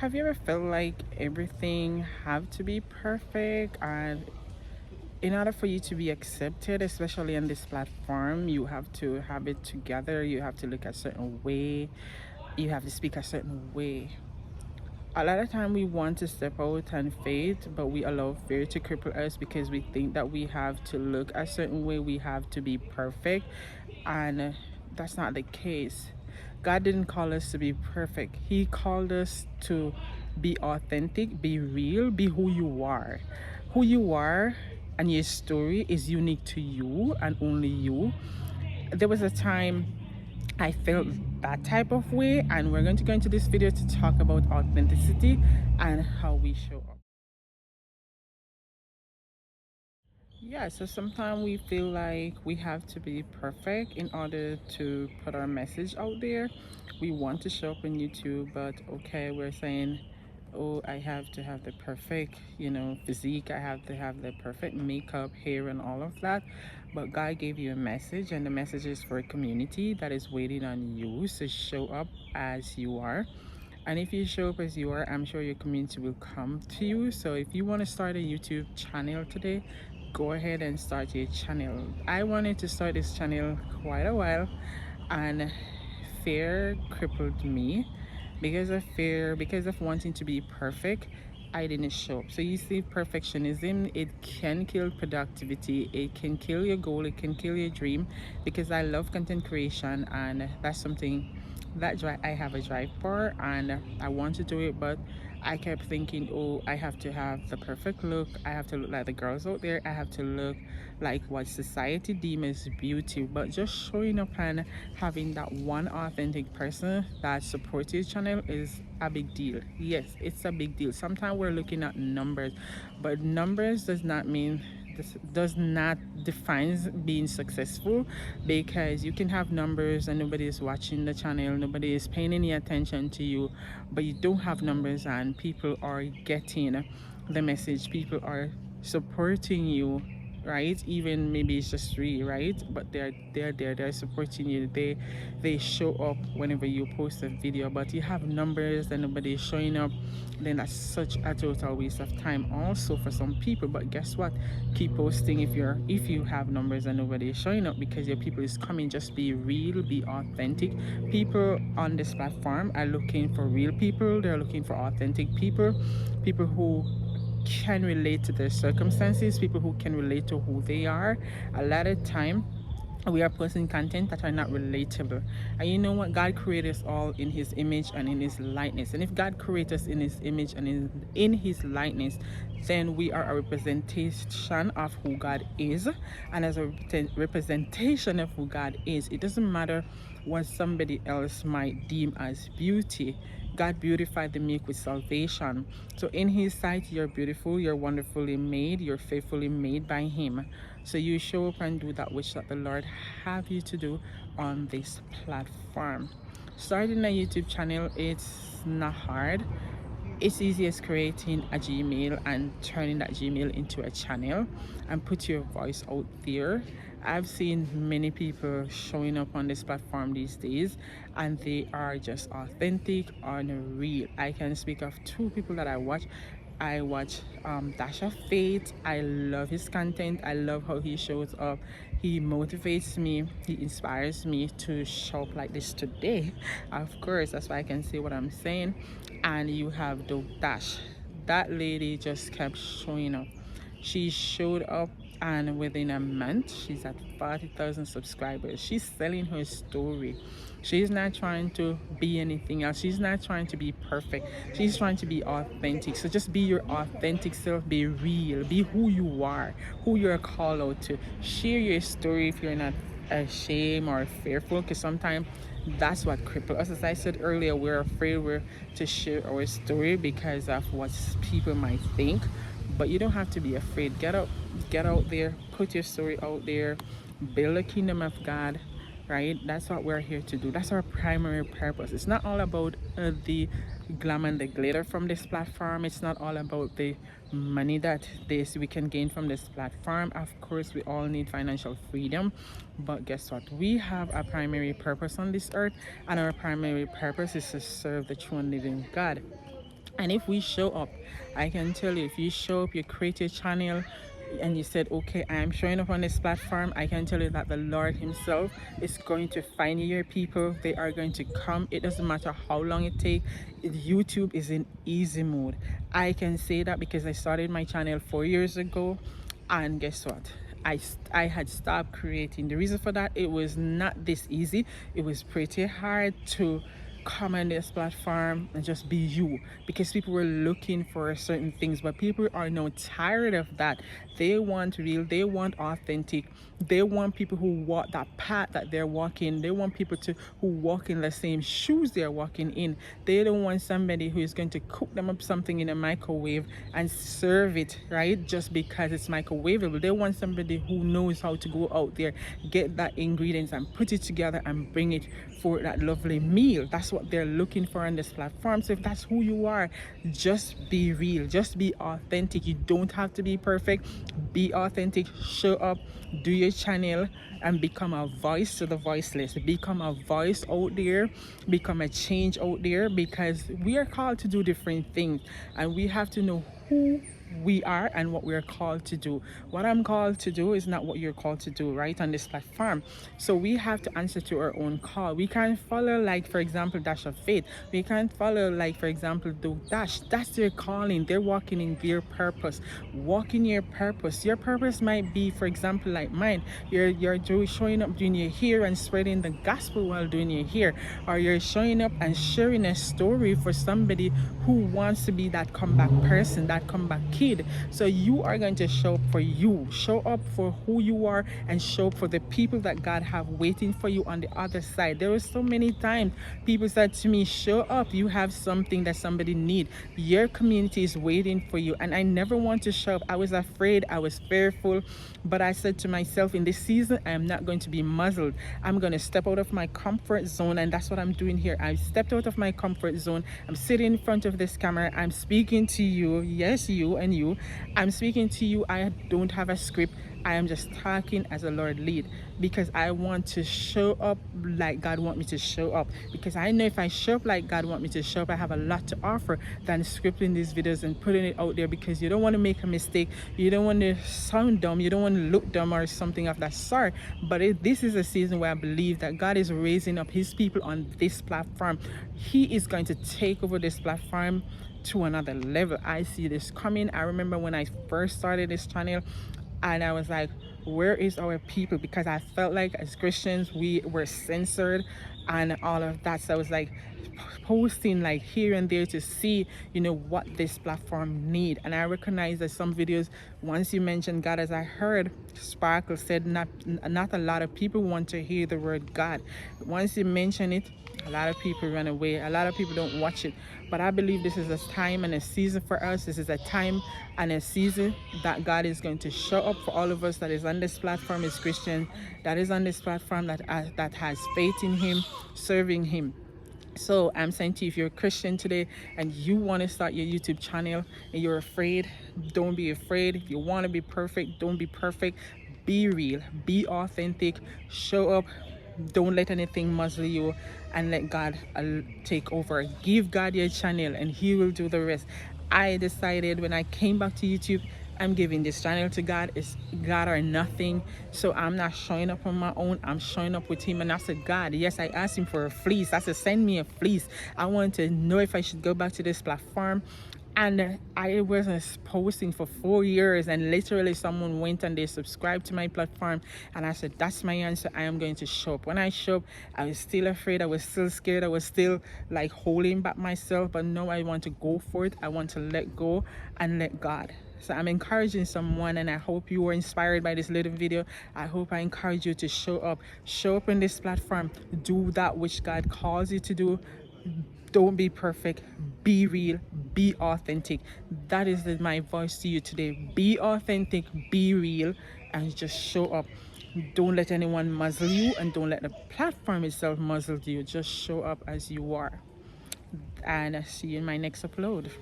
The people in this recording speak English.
Have you ever felt like everything have to be perfect, and in order for you to be accepted, especially on this platform, you have to have it together, you have to look a certain way, you have to speak a certain way. A lot of time we want to step out and faith, but we allow fear to cripple us because we think that we have to look a certain way, we have to be perfect, and that's not the case. God didn't call us to be perfect. He called us to be authentic, be real, be who you are. Who you are and your story is unique to you and only you. There was a time I felt that type of way, and we're going to go into this video to talk about authenticity and how we show up. Yeah, so sometimes we feel like we have to be perfect in order to put our message out there. We want to show up on YouTube, but okay, we're saying, oh, I have to have the perfect, physique. I have to have the perfect makeup, hair, and all of that. But God gave you a message, and the message is for a community that is waiting on you to show up as you are. And if you show up as you are, I'm sure your community will come to you. So if you want to start a YouTube channel today, go ahead and start your channel. I wanted to start this channel quite a while, and fear crippled me. Because of fear, because of wanting to be perfect, I didn't show up. So you see, perfectionism, it can kill productivity, it can kill your goal, it can kill your dream. Because I love content creation, and that's something that I have a drive for, and I want to do it. But I kept thinking, oh, I have to have the perfect look, I have to look like the girls out there, I have to look like what society deems as beauty. But just showing up and having that one authentic person that supports your channel is a big deal. Yes, it's a big deal. Sometimes we're looking at numbers, but numbers does not mean, this does not defines being successful. Because you can have numbers and nobody is watching the channel, nobody is paying any attention to you, but you don't have numbers and people are getting the message, people are supporting you, right? Even maybe it's just three, right? But they're there, they're supporting you, they show up whenever you post a video. But you have numbers and nobody is showing up, then that's such a total waste of time also for some people. But guess what, keep posting if you have numbers and nobody is showing up, because your people is coming. Just be real, be authentic. People on this platform are looking for real people, they're looking for authentic people, people who can relate to their circumstances, people who can relate to who they are. A lot of time we are posting content that are not relatable. And you know what, God created us all in his image and in his likeness. And if God created us in his image and in his likeness, then we are a representation of who God is. And as a representation of who God is, it doesn't matter what somebody else might deem as beauty. God beautified the meek with salvation. So in his sight, you're beautiful, you're wonderfully made, you're faithfully made by him. So you show up and do that which that the Lord have you to do on this platform. Starting a YouTube channel, it's not hard. It's easy as creating a Gmail and turning that Gmail into a channel and put your voice out there. I've seen many people showing up on this platform these days, and they are just authentic and real. I can speak of two people that I watch. I watch Dash of Faith. I love his content. I love how he shows up. He motivates me. He inspires me to show up like this today. Of course, that's why I can say what I'm saying. And you have Dope Dash. That lady just kept showing up. She showed up, and within a month she's at 40,000 subscribers. She's selling her story. She's not trying to be anything else. She's not trying to be perfect. She's trying to be authentic. So just be your authentic self, be real, be who you are, who you're called out to. Share your story if you're not ashamed or fearful, because sometimes that's what cripples us. As I said earlier, we're afraid to share our story because of what people might think. But you don't have to be afraid. Get out there, put your story out there, build a kingdom of God, right? That's what we're here to do. That's our primary purpose. It's not all about the glam and the glitter from this platform. It's not all about the money that we can gain from this platform. Of course, we all need financial freedom, but guess what, we have a primary purpose on this earth, and our primary purpose is to serve the true and living God. And if we show up, I can tell you, if you show up, you create your channel, and you said, okay, I am showing up on this platform, I can tell you that the Lord Himself is going to find your people. They are going to come. It doesn't matter how long it takes. YouTube is in easy mode. I can say that because I started my channel 4 years ago, and guess what? I had stopped creating. The reason for that, it was not this easy. It was pretty hard to come on this platform and just be you, because people were looking for certain things, but people are now tired of that. They want real, they want authentic, they want people who walk that path that they're walking. They want people to who walk in the same shoes they're walking in. They don't want somebody who is going to cook them up something in a microwave and serve it right just because it's microwavable. They want somebody who knows how to go out there, get that ingredients and put it together and bring it for that lovely meal. That's what they're looking for on this platform. So if that's who you are, just be real, just be authentic. You don't have to be perfect. Be authentic, show up, do your channel, and become a voice to the voiceless. Become a voice out there, become a change out there, because we are called to do different things, and we have to know who we are and what we are called to do. What I'm called to do is not what you're called to do, right, on this platform. So we have to answer to our own call. We can't follow, like, for example, Dash of Faith. We can't follow, like, for example, do Dash. That's their calling. They're walking in their purpose. Walk in your purpose. Your purpose might be, for example, like mine. You're showing up doing your hair and spreading the gospel while doing your hair, or you're showing up and sharing a story for somebody who wants to be that comeback person, that comeback kid. So you are going to show up for you, show up for who you are, and show up for the people that God have waiting for you on the other side. There were so many times people said to me, show up, you have something that somebody need. Your community is waiting for you. And I never want to show up. I was afraid, I was fearful, but I said to myself, in this season, I am not going to be muzzled. I'm going to step out of my comfort zone, and that's what I'm doing here. I stepped out of my comfort zone. I'm sitting in front of this camera. I'm speaking to you. Yes, you and you. I'm speaking to you. I don't have a script. I am just talking as the Lord lead, because I want to show up like God want me to show up, because I know if I show up like God want me to show up, I have a lot to offer than scripting these videos and putting it out there, because you don't want to make a mistake, you don't want to sound dumb, you don't want to look dumb or something of that sort. But this is a season where I believe that God is raising up His people on this platform. He is going to take over this platform to another level. I see this coming. I remember when I first started this channel, and I was like, where is our people? Because I felt like as Christians we were censored and all of that. So I was like posting like here and there to see, what this platform need. And I recognize that some videos, once you mention God, as I heard Sparkle said, not a lot of people want to hear the word God. Once you mention it, a lot of people run away, a lot of people don't watch it. But I believe this is a time and a season for us. This is a time and a season that God is going to show up for all of us that is on this platform as Christian, that is on this platform, that has faith in Him, serving Him. So I'm saying to you, if you're a Christian today and you want to start your YouTube channel and you're afraid, don't be afraid. If you want to be perfect, don't be perfect. Be real, be authentic, show up. Don't let anything muzzle you, and let God take over. Give God your channel and He will do the rest. I decided when I came back to YouTube, I'm giving this channel to God. It's God or nothing. So I'm not showing up on my own. I'm showing up with Him. And I said, God, yes, I asked Him for a fleece. I said, send me a fleece. I want to know if I should go back to this platform. And I wasn't posting for 4 years, and literally someone went and they subscribed to my platform, and I said, that's my answer. I am going to show up. When I show up, I was still afraid, I was still scared, I was still like holding back myself, but no, I want to go for it. I want to let go and let God. So I'm encouraging someone, and I hope you were inspired by this little video. I hope I encourage you to show up on this platform. Do that which God calls you to do. Don't be perfect, be real, be authentic. That is my voice to you today. Be authentic, be real, and just show up. Don't let anyone muzzle you, and don't let the platform itself muzzle you. Just show up as you are. And I see you in my next upload.